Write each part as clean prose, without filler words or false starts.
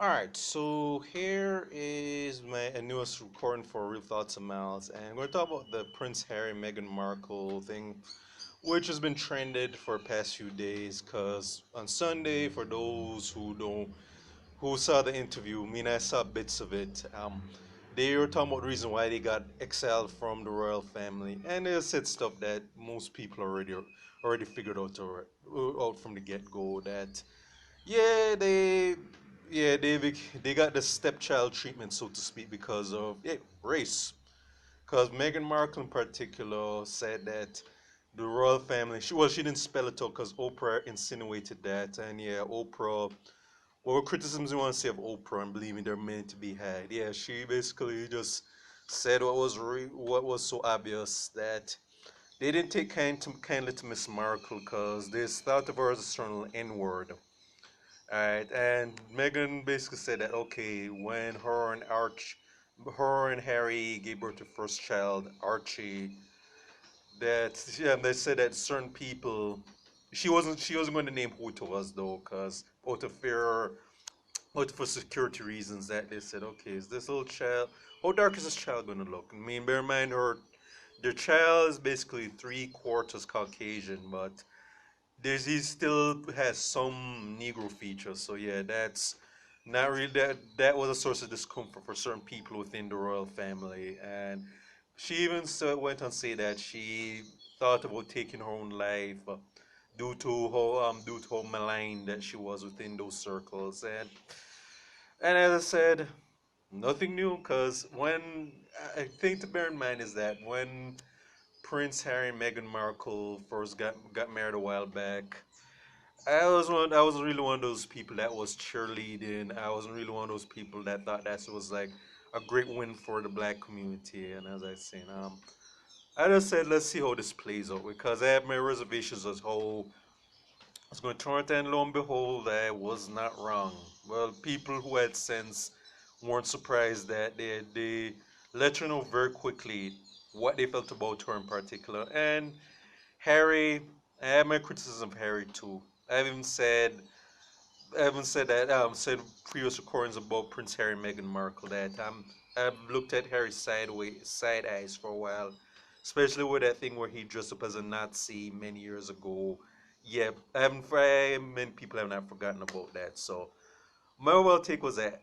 All right, so here is my newest recording for Real Thoughts and Mouths, and we're going to talk about the Prince Harry Meghan Markle thing, which has been trended for the past few days. Cause on Sunday, for those who saw the interview, I mean I saw bits of it. They were talking about the reason why they got exiled from the royal family, and they said stuff that most people already figured out from the get go that yeah, they got the stepchild treatment, so to speak, because of race. Because Meghan Markle in particular said that the royal family, she didn't spell it out because Oprah insinuated that, and yeah, Oprah. What criticisms you want to say of Oprah and believing they're meant to be had? Yeah, she basically just said what was so obvious that they didn't take kindly to Miss Markle because they thought of her as a certain N word. Alright, and Megan basically said that okay, when her and Harry gave birth to first child, Archie, that yeah, they said that certain people, she wasn't going to name who it was though, cause out for security reasons, that they said okay, is this little child, how dark is this child going to look? I mean, bear in mind their child is basically three quarters Caucasian, but he still has some Negro features. So yeah, that's not really that was a source of discomfort for certain people within the royal family. And she even went on to say that she thought about taking her own life due to how maligned that she was within those circles. And as I said, nothing new because when I think to bear in mind is that when Prince Harry and Meghan Markle first got married a while back, I was really one of those people that was cheerleading. I wasn't really one of those people that thought that was like a great win for the black community. And as I said, I just said let's see how this plays out because I have my reservations as how it's going to turn out, and lo and behold, I was not wrong. Well, people who had sense weren't surprised that they let you know very quickly what they felt about her in particular. And Harry, I have my criticism of Harry too. I've even said said previous recordings about Prince Harry and Meghan Markle that I've looked at Harry side eyes for a while, especially with that thing where he dressed up as a Nazi many years ago. Yeah, many people have not forgotten about that. So my overall take was that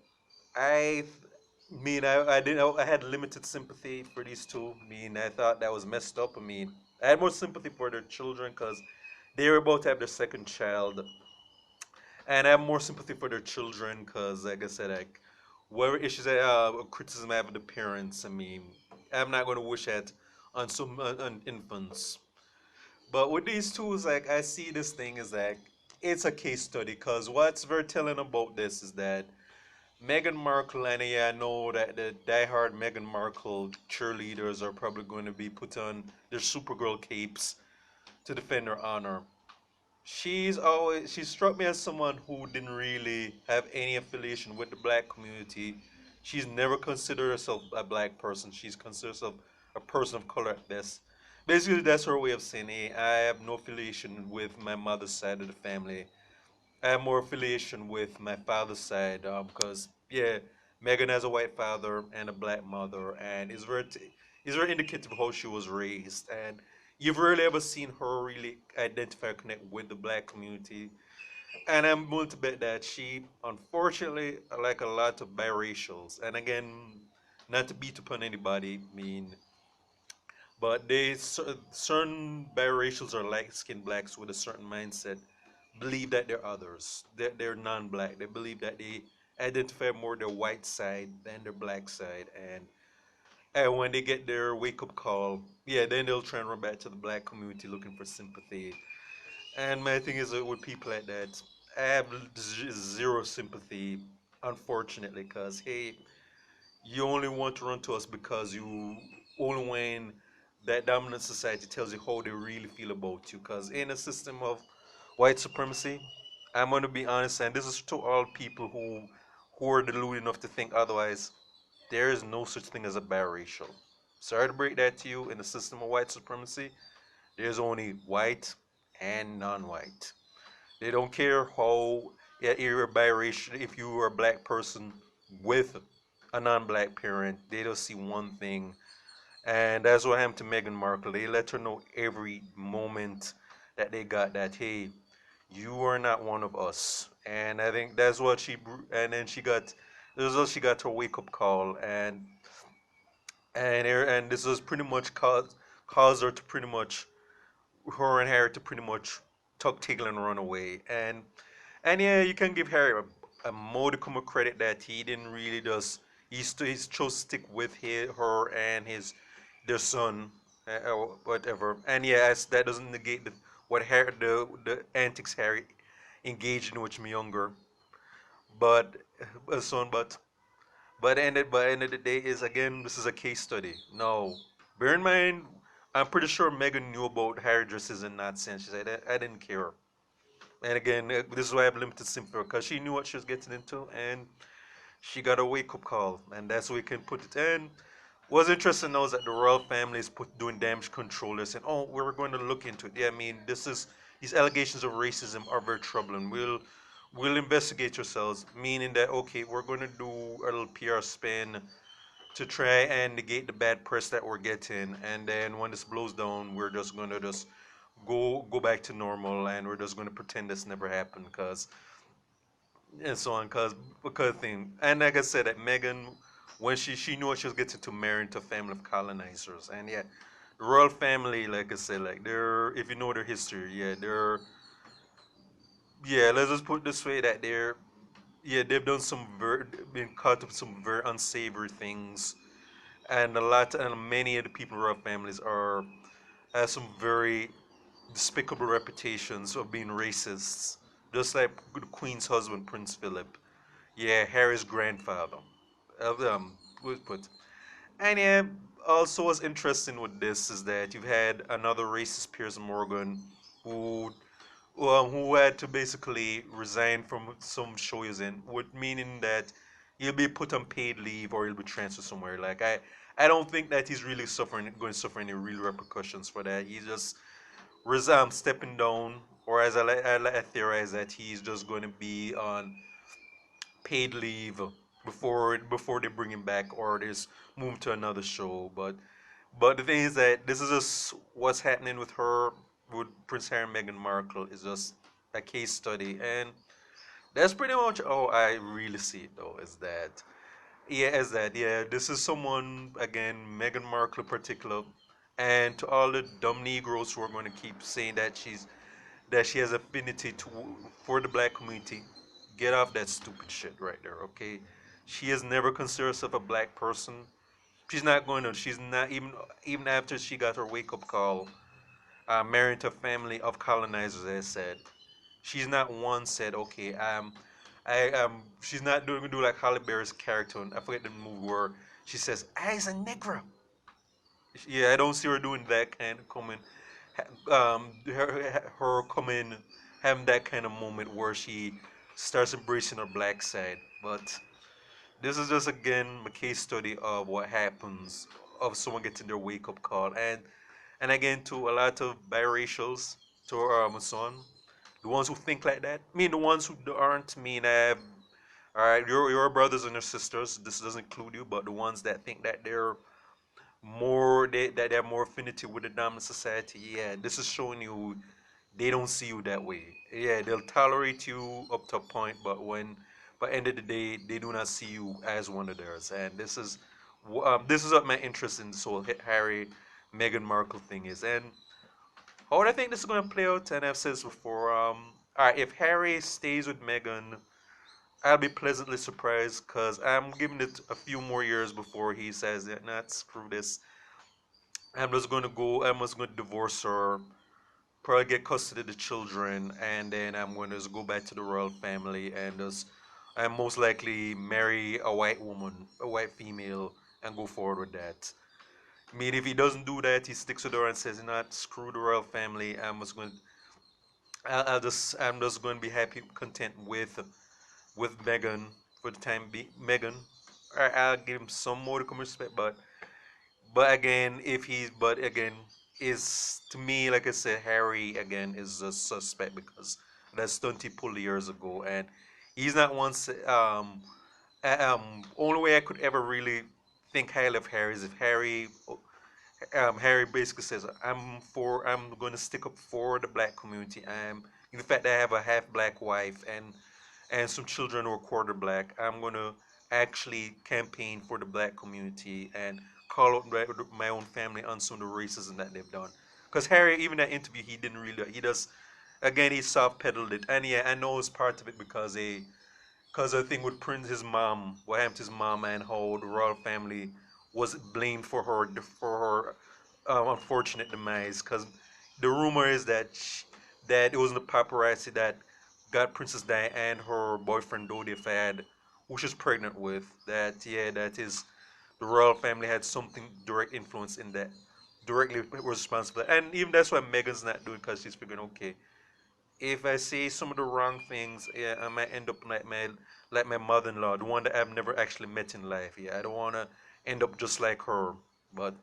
I I didn't I had limited sympathy for these two. I mean, I thought that was messed up. I mean, I had more sympathy for their children because they were about to have their second child, and I have more sympathy for their children because, like I said, like whatever issues, criticism I have of the parents. I mean, I'm not going to wish that on some on infants. But with these two, it's like I see this thing as like it's a case study because what's very telling about this is that Meghan Markle, and yeah, I know that the diehard Meghan Markle cheerleaders are probably going to be put on their Supergirl capes to defend her honor. She struck me as someone who didn't really have any affiliation with the black community. She's never considered herself a black person. She's considered herself a person of color at best. Basically, that's her way of saying, hey, I have no affiliation with my mother's side of the family. I have more affiliation with my father's side because, yeah, Megan has a white father and a black mother, and it's very indicative of how she was raised. And you've rarely ever seen her really identify or connect with the black community. And I'm willing to bet that she, unfortunately, like a lot of biracials, and again, not to beat upon anybody, I mean, but certain biracials are light-skinned blacks with a certain mindset believe that they're others, that they're non-black. They believe that they identify more their white side than their black side, and when they get their wake-up call, yeah, then they'll try and run back to the black community looking for sympathy. And my thing is with people like that, I have zero sympathy, unfortunately, because hey, you only want to run to us because you only when that dominant society tells you how they really feel about you. Because in a system of white supremacy, I'm going to be honest, and this is to all people who are deluded enough to think otherwise. There is no such thing as a biracial. Sorry to break that to you. In the system of white supremacy, there's only white and non-white. They don't care how. Yeah, you're biracial. If you are a black person with a non-black parent, they don't see one thing, and that's what happened to Meghan Markle. They let her know every moment that they got that, hey, you are not one of us. And I think that's what and then she got, this was she got her wake up call, and this was pretty much caused her to pretty much, her and Harry to pretty much tuck tail and run away. And yeah, you can give Harry a modicum of credit that he didn't really just, he's chose to stick with her and their son, or whatever. And yes, that doesn't negate what Harry, the antics Harry engaged in, which me younger. But son, but end of the day is, again, this is a case study. No, bear in mind, I'm pretty sure Megan knew about Harry dresses in that sense. She said, I didn't care. And again, this is why I have limited sympathy, because she knew what she was getting into, and she got a wake up call, and that's where we can put it. And what's interesting now is that the royal family is doing damage control. They're saying, "Oh, we're going to look into it." Yeah, I mean, these allegations of racism are very troubling. We'll investigate yourselves, meaning that, okay, we're going to do a little PR spin to try and negate the bad press that we're getting, and then when this blows down, we're just going to just go back to normal, and we're just going to pretend this never happened, cause and so on, because thing. And like I said, that Megan, when she knew what she was getting to, marry into a family of colonizers. And yeah, the royal family, like I said, like, they're, if you know their history, yeah, they're, yeah, let's just put it this way, that they're, yeah, they've done been caught up some very unsavory things, and many of the people in royal families are have some very despicable reputations of being racists, just like the Queen's husband, Prince Philip. Yeah, Harry's grandfather. Put. And yeah, also what's interesting with this is that you've had another racist, Piers Morgan, who who had to basically resign from some show he's in, with meaning that he'll be put on paid leave or he'll be transferred somewhere. Like, I don't think that he's really going to suffer any real repercussions for that. He's just stepping down, or as I theorize that he's just going to be on paid leave before they bring him back, or just move to another show. But the thing is that this is just what's happening with her, with Prince Harry and Meghan Markle, is just a case study. And that's pretty much how I really see it, though, is that yeah, this is someone, again, Meghan Markle in particular, and to all the dumb Negroes who are going to keep saying that she has affinity for the black community, get off that stupid shit right there, okay? She has never considered herself a black person. She's not going to. She's not even after she got her wake up call, married to a family of colonizers. As I said, she's not once said, okay, she's not doing do like Halle Berry's character. I forget the movie where she says, "I's a Negra." Yeah, I don't see her doing that kind of coming, her coming, having that kind of moment where she starts embracing her black side. But this is just, again, a case study of what happens of someone getting their wake up call, and again, to a lot of biracials, to son, the ones who think like that. I mean, the ones who aren't. I mean, all right, your brothers and your sisters. This doesn't include you, but the ones that think that that they have more affinity with the dominant society. Yeah, this is showing you they don't see you that way. Yeah, they'll tolerate you up to a point, but end of the day, they do not see you as one of theirs. And this is what my interest in this whole Harry, Meghan Markle thing is. And how do I think this is going to play out? And I've said this before. All right, if Harry stays with Meghan, I'll be pleasantly surprised, because I'm giving it a few more years before he says, yeah, nah, screw this. I'm just going to divorce her, probably get custody of the children, and then I'm going to just go back to the royal family and just, and most likely marry a white woman, a white female, and go forward with that. I mean, if he doesn't do that, he sticks with her and says, you know what, screw the royal family. I'm just going to be happy, content with Meghan for the time being. Meghan, I'll give him some more to come respect, but again, is to me, like I said, Harry again is a suspect because that stunt he pulled years ago, and He's not once. Only way I could ever really think highly of Harry is if Harry basically says, I'm going to stick up for the black community. In fact, I have a half black wife and some children who are quarter black. I'm going to actually campaign for the black community and call out my own family on some of the racism that they've done. Because Harry, even that interview, he didn't really, he does, again, he soft pedaled it. And yeah, I know it's part of it because I think with Prince, his mom, what happened to his mom, and how the royal family was blamed for her unfortunate demise. Because the rumor is that it was the paparazzi that got Princess Diana her boyfriend Dodi Fayed, who she's pregnant with. That is the royal family had something direct influence in that, directly responsible. And even that's why Meghan's not doing, because she's figuring, okay, if I say some of the wrong things, yeah, I might end up like my mother-in-law, the one that I've never actually met in life. Yeah, I don't want to end up just like her. But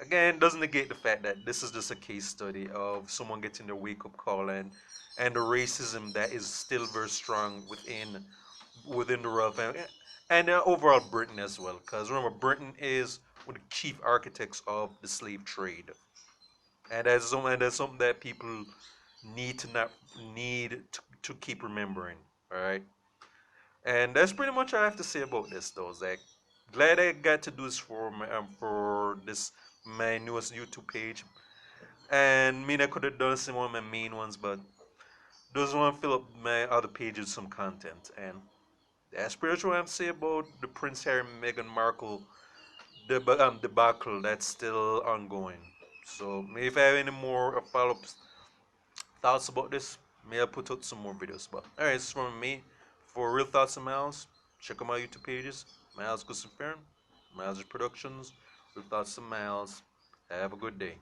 again, doesn't negate the fact that this is just a case study of someone getting their wake-up call, and the racism that is still very strong within the royal family, and overall Britain as well. Because remember, Britain is one of the chief architects of the slave trade, and that's something that people need to keep remembering. All right, and that's pretty much all I have to say about this, though, Zach. Glad I got to do this for this my newest YouTube page, and I mean I could have done some one of my main ones, but doesn't want to fill up my other pages with some content. And that's pretty much what I'm saying about the Prince Harry and Meghan Markle debacle that's still ongoing. So if I have any more follow-ups thoughts about this, may I put out some more videos. But alright, this is from me. For Real Thoughts and Miles, check out my YouTube pages. Miles Gustavern, Miles Productions, Real Thoughts and Miles. Have a good day.